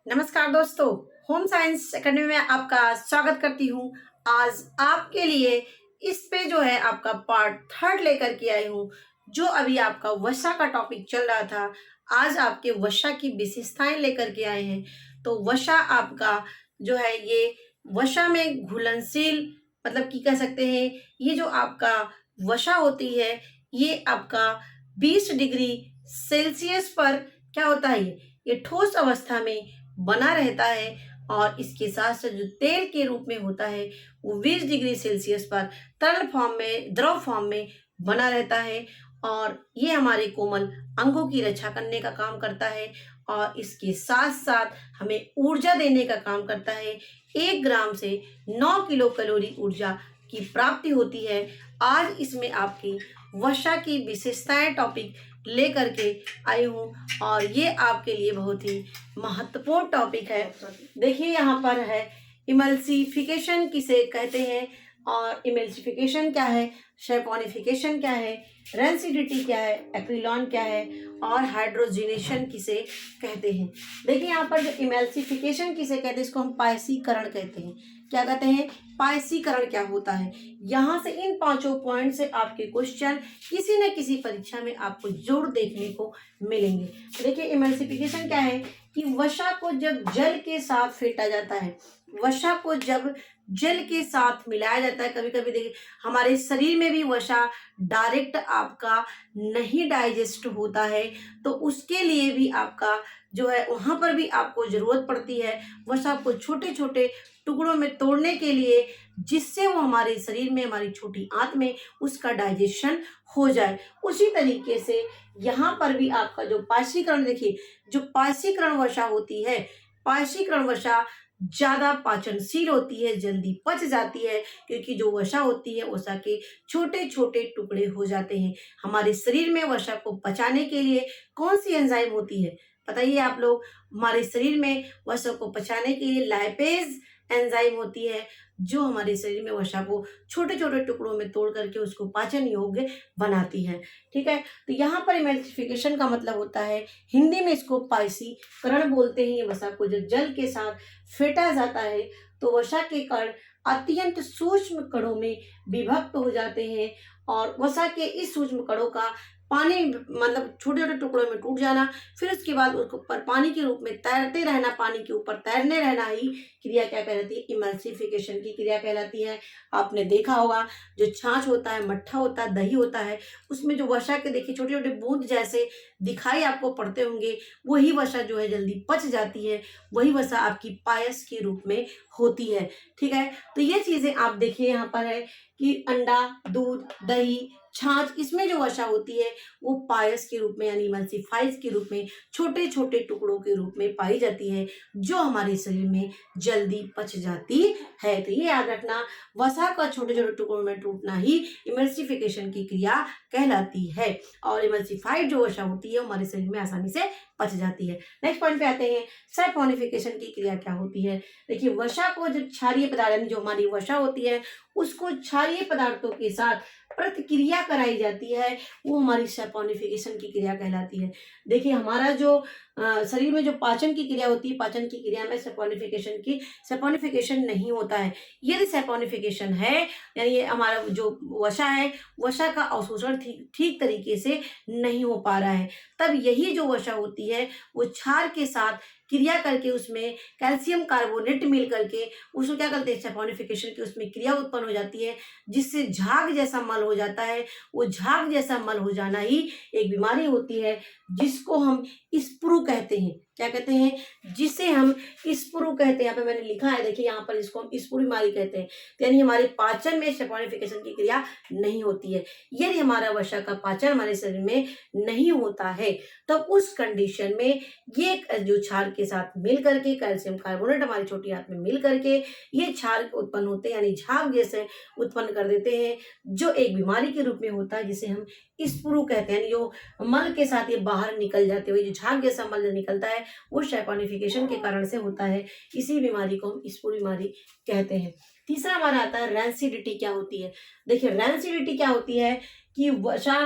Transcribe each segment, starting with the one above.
नमस्कार दोस्तों, home science academy में आपका स्वागत करती हूँ। आज आपके लिए इस पे जो है आपका पार्ट थर्ड लेकर के आई हूँ। जो अभी आपका वसा का टॉपिक चल रहा था, आज आपके वसा की विशेषताएं लेकर के आए हैं। तो वसा आपका जो है ये वसा में घुलनशील मतलब कि कह सकते हैं, ये जो आपका वसा होती है ये आपका 20 डिग्री सेल्सियस पर क्या होता है, ये ठोस अवस्था में बना रहता है। और इसके साथ साथ जो तेल के रूप में होता है वो 20 डिग्री सेल्सियस पर तरल फॉर्म में, द्रव फॉर्म में बना रहता है। और ये हमारे कोमल अंगों की रक्षा करने का काम करता है और इसके साथ साथ हमें ऊर्जा देने का काम करता है। 1 ग्राम से 9 किलो कैलोरी ऊर्जा की प्राप्ति होती है। आज इसमें आपकी वसा की विशेषताएं टॉपिक लेकर के आई हूँ और ये आपके लिए बहुत ही महत्वपूर्ण टॉपिक है। देखिए यहाँ पर है इमल्सिफिकेशन किसे कहते हैं और इमल्सिफिकेशन क्या है, सैपोनिफिकेशन क्या है, रेंसिडिटी क्या है, एक्रिलॉन क्या है और हाइड्रोजिनेशन किसे कहते हैं। देखिए यहाँ पर जो इमल्सिफिकेशन किसे कहते हैं, इसको हम पायसीकरण कहते हैं। क्या कहते हैं? पायसीकरण क्या होता है। यहाँ से इन 5 पॉइंट से आपके क्वेश्चन किसी न किसी परीक्षा में आपको जरूर देखने को मिलेंगे। देखिए इमल्सिफिकेशन क्या है कि वसा को जब जल के साथ फेंटा जाता है, वसा को जब जल के साथ मिलाया जाता है, कभी कभी देखिए हमारे शरीर में भी वसा डायरेक्ट आपका नहीं डाइजेस्ट होता है, तो उसके लिए भी आपका जो है वहाँ पर भी आपको ज़रूरत पड़ती है वसा को छोटे छोटे टुकड़ों में तोड़ने के लिए, जिससे वो हमारे शरीर में, हमारी छोटी आंत में उसका डाइजेशन हो जाए। उसी तरीके से यहाँ पर भी आपका जो पायसीकरण, देखिए जो पायसीकरण वसा होती है, पायसीकरण वसा ज़्यादा पाचनशील होती है, जल्दी पच जाती है, क्योंकि जो वसा होती है वसा के छोटे छोटे टुकड़े हो जाते हैं। हमारे शरीर में वसा को पचाने के लिए कौन सी एंजाइम होती है बताइए आप लोग? हमारे शरीर में वसा को पचाने के लिए लाइपेज एंजाइम होती है, जो हमारे शरीर में वसा को छोटे छोटे टुकड़ों में तोड़ करके उसको पाचन योग्य बनाती है। ठीक है, तो यहाँ पर इमल्सिफिकेशन का मतलब होता है, हिंदी में इसको पायसीकरण बोलते हैं। वसा को जब जल के साथ फेंटा जाता है तो वसा के कण अत्यंत सूक्ष्म कणों में विभक्त हो जाते हैं और वसा के इस सूक्ष्म कणों का पानी मतलब छोटे छोटे टुकड़ों में टूट जाना, फिर उसके बाद उसको ऊपर पानी के रूप में तैरते रहना, पानी के ऊपर तैरने रहना ही क्रिया क्या कहलाती है? इमल्सिफिकेशन की क्रिया कहलाती है। आपने देखा होगा जो छाछ होता है, मट्ठा होता है, दही होता है, उसमें जो वसा के देखिए छोटे छोटे बूंद जैसे दिखाई आपको पड़ते होंगे, वही वसा जो है जल्दी पच जाती है, वही वसा आपकी पायस के रूप में होती है। ठीक है, तो ये चीजें आप देखिए यहाँ पर है कि अंडा, दूध, दही, छाछ, इसमें जो वसा होती है वो पायस के रूप में यानी इमल्सिफाइज के रूप में छोटे छोटे टुकड़ों के रूप में पाई जाती है, जो हमारे शरीर में जल्दी पच जाती है। तो ये याद रखना, वसा का छोटे छोटे टुकड़ों में टूटना ही इमल्सिफिकेशन की क्रिया कहलाती है और इमल्सिफाइड जो वसा होती है वो हमारे शरीर में आसानी से पच जाती है। नेक्स्ट पॉइंट पे आते हैं, सैपोनिफिकेशन की क्रिया क्या होती है। देखिए वसा को जब क्षारीय पदार्थ यानी जो हमारी वसा होती है उसको क्षारीय पदार्थों के साथ प्रतिक्रिया कराई जाती है, वो हमारी सैपोनिफिकेशन की क्रिया कहलाती है। देखिए हमारा जो शरीर में जो पाचन की क्रिया होती है, पाचन की क्रिया में सैपोनिफिकेशन नहीं होता है। यदि सैपोनिफिकेशन है यानी ये हमारा जो वसा है, वसा का अवशोषण ठीक तरीके से नहीं हो पा रहा है, तब यही जो वसा होती है वो क्षार के साथ क्रिया करके उसमें कैल्शियम कार्बोनेट मिल करके उसको क्या करते हैं, सैपोनिफिकेशन की उसमें क्रिया उत्पन्न हो जाती है, जिससे झाग जैसा मल हो जाता है। वो झाग जैसा मल हो जाना ही एक बीमारी होती है, जिसको हम स्प्रू कहते हैं। क्या कहते हैं? जिसे हम स्प्रू कहते हैं। यहाँ पे मैंने लिखा है, देखिए यहाँ पर इसको हम स्प्रू बीमारी कहते हैं। यानी हमारे पाचन में सैपोनिफिकेशन की क्रिया नहीं होती है। यदि हमारा वसा का पाचन हमारे शरीर में नहीं होता है, तब उस कंडीशन में ये जो क्षार के साथ मिल करके कैल्शियम कार्बोनेट हमारी छोटी आंत में मिल करके ये क्षार उत्पन्न होते हैं, यानी झाग जैसे उत्पन्न कर देते हैं, जो एक बीमारी के रूप में होता है, जिसे हम स्प्रू कहते हैं। जो मल के साथ ये बाहर निकल जाते हुए जो झाग जैसा मल निकलता है वो सैपोनिफिकेशन के कारण से होता है। इसी बीमारी को हम स्प्रू बीमारी कहते हैं। तीसरा हमारा आता है रैंसिडिटी क्या होती है। देखिए रैंसिडिटी क्या होती है कि वसा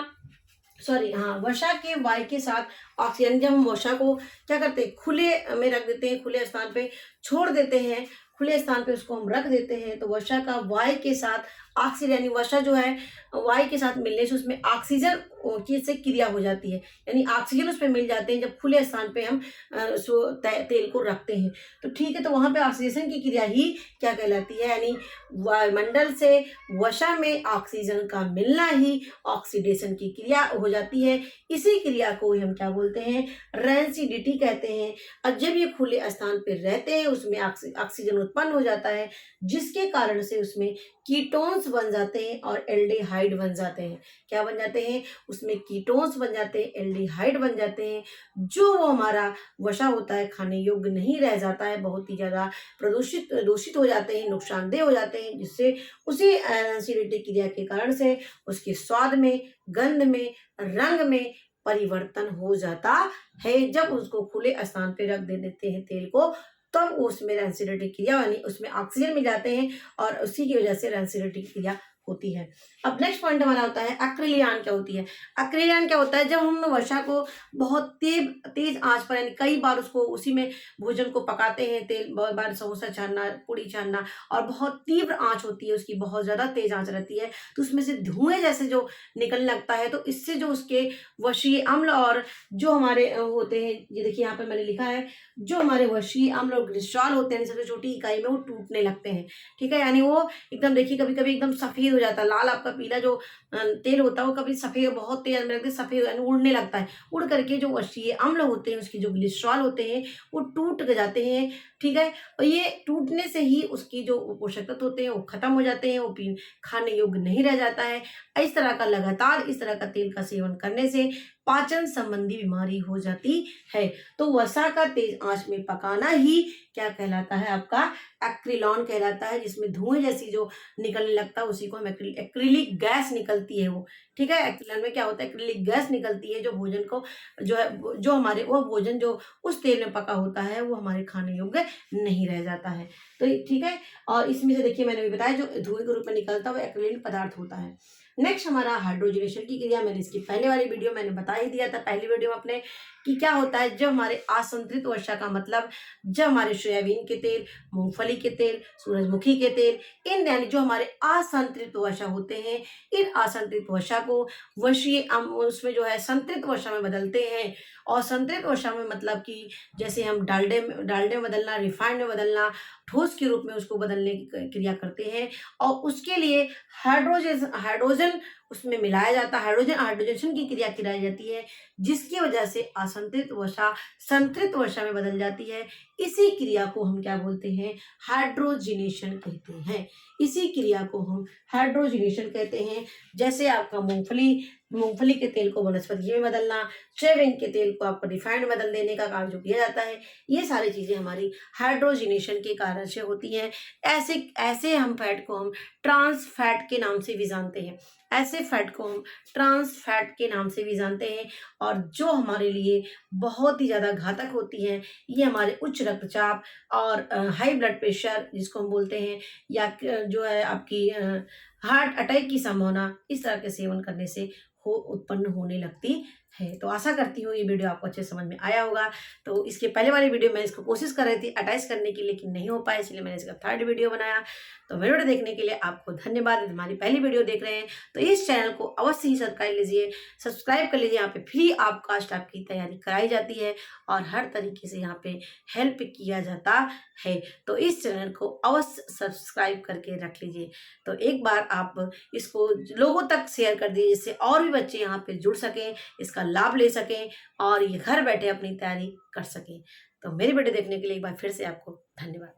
सॉरी, हाँ, वसा के वायु के साथ ऑक्सीजन, जब हम वसा को क्या करते हैं, खुले में रख देते हैं, खुले स्थान पे छोड़ देते हैं, खुले स्थान पे उसको हम रख देते हैं, तो वसा का वायु के साथ ऑक्सीजन, यानी वसा जो है वायु के साथ मिलने से उसमें ऑक्सीजन की से क्रिया हो जाती है, यानी ऑक्सीजन उसमें मिल जाते हैं जब खुले स्थान पे हम तेल को रखते हैं। तो ठीक है, तो वहां पे ऑक्सीडेशन की क्रिया ही क्या कहलाती है, यानी वायुमंडल से वसा में ऑक्सीजन का मिलना ही ऑक्सीडेशन की क्रिया हो जाती है। इसी क्रिया को हम क्या बोलते हैं, रेंसिडिटी कहते हैं। और जब ये खुले स्थान पर रहते हैं उसमें ऑक्सीजन उत्पन्न हो जाता है, जिसके कारण से उसमें कीटोन्स बन जाते हैं और एल्डिहाइड बन जाते हैं। क्या बन जाते हैं, उसमें कीटोन्स बन जाते हैं, एल्डिहाइड बन जाते हैं, जो वो हमारा वसा होता है खाने योग्य नहीं रह जाता है, बहुत ही ज़्यादा दूषित हो जाते हैं, नुकसानदेह हो जाते हैं, जिससे उसी एसिडिटी क्रिया के कारण से उसके स्वाद में, गंध में, रंग में परिवर्तन हो जाता है। जब उसको खुले स्थान पे रख दे देते हैं तेल को, तब उसमें रेंसिडिटी क्रिया, यानी उसमें ऑक्सीजन मिल जाते हैं और उसी की वजह से रेंसिडिटी क्रिया होती है। अब नेक्स्ट पॉइंट हमारा होता है एक्रिलियान क्या होती है। एक्रिलियान क्या होता है, जब हम वसा को बहुत तेज आंच पर, यानी कई बार उसको उसी में भोजन को पकाते हैं, तेल बहुत बार समोसा छानना, पूड़ी छानना, और बहुत तीव्र आंच होती है उसकी, बहुत ज़्यादा तेज आंच रहती है, तो उसमें से धुएं जैसे जो निकलने लगता है, तो इससे जो उसके वशीय अम्ल और जो हमारे होते हैं, ये देखिए यहाँ पर मैंने लिखा है, जो हमारे वशीय अम्ल और ग्लिसरॉल होते हैं सबसे छोटी इकाई में, वो टूटने लगते हैं। ठीक है, यानी वो एकदम देखिए कभी कभी एकदम सफेद हो जाता है, लाल आपका पीला जो तेल होता है वो कभी सफेद, बहुत तेज में सफेद यानी उड़ने लगता है, उड़ करके जो वशीय अम्ल होते हैं, उसकी जो ग्लिसरॉल होते हैं वो टूट जाते हैं। ठीक है, और ये टूटने से ही उसकी जो पोषक तत्व होते हैं वो खत्म हो जाते हैं, वो खाने योग्य नहीं रह जाता है। इस तरह का लगातार इस तरह का तेल का सेवन करने से पाचन संबंधी बीमारी हो जाती है। तो वसा का तेज आंच में पकाना ही क्या कहलाता है, आपका एक्रिलॉन कहलाता है, जिसमें धुएं जैसी जो निकलने लगता है उसी को हम एक्रिलिक गैस निकलती है वो। ठीक है, एक्रिलॉन में क्या होता है, एक्रिलिक गैस निकलती है, जो भोजन को जो है, जो हमारे वो भोजन जो उस तेल में पका होता है वो हमारे खाने योग्य नहीं रह जाता है। तो ठीक है, और इसमें से देखिए मैंने भी बताया जो धुएं के रूप में निकलता है वो एक्रिलिक पदार्थ होता है। नेक्स्ट हमारा हाइड्रोजनेशन की क्रिया, मैंने इसकी पहले वाली वीडियो मैंने बता ही दिया था, पहली वीडियो में अपने, कि क्या होता है जब हमारे असंतृप्त वसा का मतलब जब हमारे सोयाबीन के तेल, मूंगफली के तेल, सूरजमुखी के तेल, इन यानी जो हमारे असंतृप्त वसा होते हैं, इन असंतृप्त वसा को वशीय उसमें जो है संतृप्त वसा में बदलते हैं। और संतृप्त वसा में मतलब कि जैसे हम डालडे में बदलना, रिफाइंड में बदलना, ठोस के रूप में उसको बदलने की क्रिया करते हैं, और उसके लिए हाइड्रोजन उसमें मिलाया जाता है, हाइड्रोजनेशन की क्रिया कराई जाती है, जिसकी वजह से असंतृप्त वसा संतृप्त वसा में बदल जाती है। इसी क्रिया को हम क्या बोलते हैं, हाइड्रोजिनेशन कहते हैं। इसी क्रिया को हम हाइड्रोजिनेशन कहते हैं। जैसे आपका मूंगफली के तेल को वनस्पति में बदलना, सोयाबीन के तेल को आपको रिफाइंड बदल देने का कार्य जो किया जाता है, ये सारी चीजें हमारी हाइड्रोजिनेशन के कारण से होती हैं। ऐसे हम फैट को हम ट्रांस फैट के नाम से भी जानते हैं, ऐसे फैट को हम ट्रांस फैट के नाम से भी जानते हैं, और जो हमारे लिए बहुत ही ज़्यादा घातक होती हैं। ये हमारे उच्च रक्तचाप और हाई ब्लड प्रेशर जिसको हम बोलते हैं, या जो है आपकी हार्ट अटैक की संभावना इस तरह के सेवन करने से उत्पन्न होने लगती है। तो आशा करती हूँ ये वीडियो आपको अच्छे समझ में आया होगा। तो इसके पहले वाली वीडियो मैं इसको कोशिश कर रही थी अटैच करने की, लेकिन नहीं हो पाया, इसलिए मैंने इसका थर्ड वीडियो बनाया। तो मेरे वीडियो देखने के लिए आपको धन्यवाद। यदि हमारी पहली वीडियो देख रहे हैं तो इस चैनल को अवश्य ही सब्सक्राइब कर लीजिए। यहाँ पे फ्री आपकास्ट आपकी तैयारी कराई जाती है और हर तरीके से यहाँ पे हेल्प किया जाता है। तो इस चैनल को अवश्य सब्सक्राइब करके रख लीजिए। तो एक बार आप इसको लोगों तक शेयर कर दीजिए, जिससे और भी बच्चे यहाँ पे जुड़ सकें, इसका लाभ ले सकें और ये घर बैठे अपनी तैयारी कर सकें। तो मेरी वीडियो देखने के लिए एक बार फिर से आपको धन्यवाद।